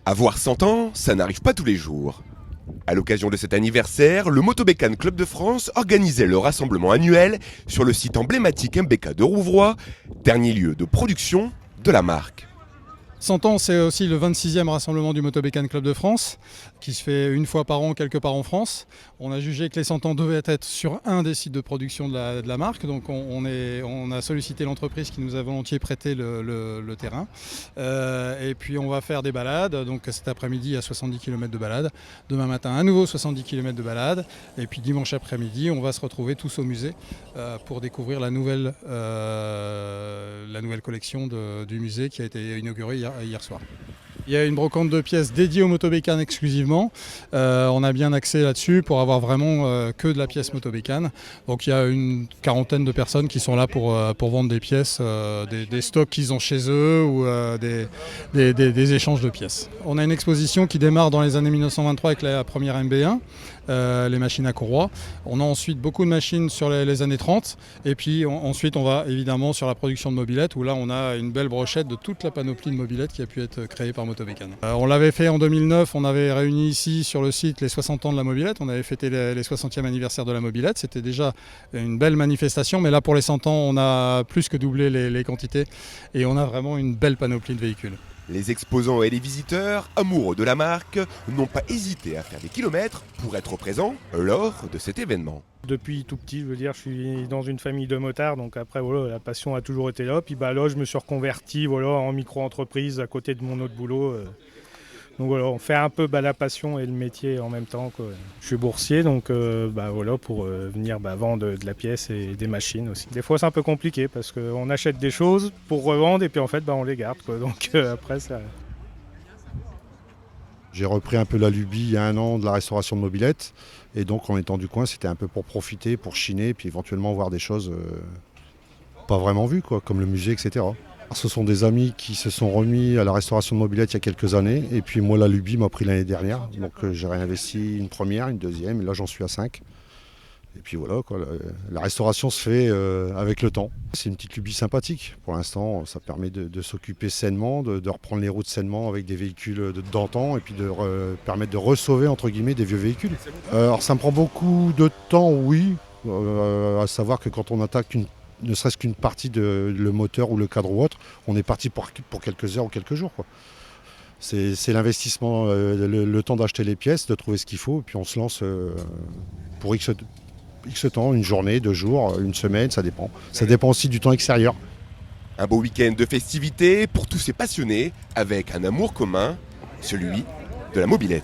Avoir 100 ans, ça n'arrive pas tous les jours. À l'occasion de cet anniversaire, le Motobécane Club de France organisait le rassemblement annuel sur le site emblématique MBK de Rouvroy, dernier lieu de production de la marque. 100 ans, c'est aussi le 26e rassemblement du Motobécane Club de France, qui se fait une fois par an, quelque part en France. On a jugé que les 100 ans devaient être sur un des sites de production de la marque, donc on a sollicité l'entreprise qui nous a volontiers prêté le terrain. Et puis on va faire des balades, donc cet après-midi il y a 70 km de balade, demain matin à nouveau 70 km de balade, et puis dimanche après-midi on va se retrouver tous au musée pour découvrir la nouvelle collection du musée qui a été inaugurée hier soir. Il y a une brocante de pièces dédiée au Motobécane exclusivement. On a bien accès là-dessus pour avoir vraiment que de la pièce Motobécane. Donc il y a une quarantaine de personnes qui sont là pour vendre des pièces, des stocks qu'ils ont chez eux ou des échanges de pièces. On a une exposition qui démarre dans les années 1923 avec la première MB1. Les machines à courroie. On a ensuite beaucoup de machines sur les années 30 et puis ensuite on va évidemment sur la production de mobylettes où là on a une belle brochette de toute la panoplie de mobylettes qui a pu être créée par Motobécane. On l'avait fait en 2009, on avait réuni ici sur le site les 60 ans de la mobylette, on avait fêté les 60e anniversaire de la mobylette, c'était déjà une belle manifestation, mais là pour les 100 ans on a plus que doublé les quantités et on a vraiment une belle panoplie de véhicules. Les exposants et les visiteurs, amoureux de la marque, n'ont pas hésité à faire des kilomètres pour être présents lors de cet événement. Depuis tout petit, je veux dire, je suis dans une famille de motards, donc après voilà, la passion a toujours été là. Puis là, je me suis reconverti en micro-entreprise à côté de mon autre boulot. Donc voilà, on fait un peu la passion et le métier en même temps, quoi. Je suis boursier, donc pour venir vendre de la pièce et des machines aussi. Des fois c'est un peu compliqué parce qu'on achète des choses pour revendre et puis en fait on les garde, quoi. Donc après ça... J'ai repris un peu la lubie il y a 1 an de la restauration de mobylettes et donc en étant du coin c'était un peu pour profiter, pour chiner puis éventuellement voir des choses pas vraiment vues, quoi, comme le musée, etc. Ce sont des amis qui se sont remis à la restauration de mobylettes il y a quelques années et puis moi la lubie m'a pris l'année dernière, donc j'ai réinvesti une première, une deuxième et là j'en suis à 5. Et puis voilà, quoi, la restauration se fait avec le temps. C'est une petite lubie sympathique. Pour l'instant, ça permet de s'occuper sainement, de reprendre les routes sainement avec des véhicules d'antan et puis de permettre de ressauver entre guillemets des vieux véhicules. Alors ça me prend beaucoup de temps, oui, à savoir que quand on attaque ne serait-ce qu'une partie le moteur ou le cadre ou autre, on est parti pour quelques heures ou quelques jours, quoi. C'est l'investissement, le temps d'acheter les pièces, de trouver ce qu'il faut, et puis on se lance pour X temps, une journée, 2 jours, une semaine, ça dépend. Ça dépend aussi du temps extérieur. Un beau week-end de festivités pour tous ces passionnés avec un amour commun, celui de la mobylette.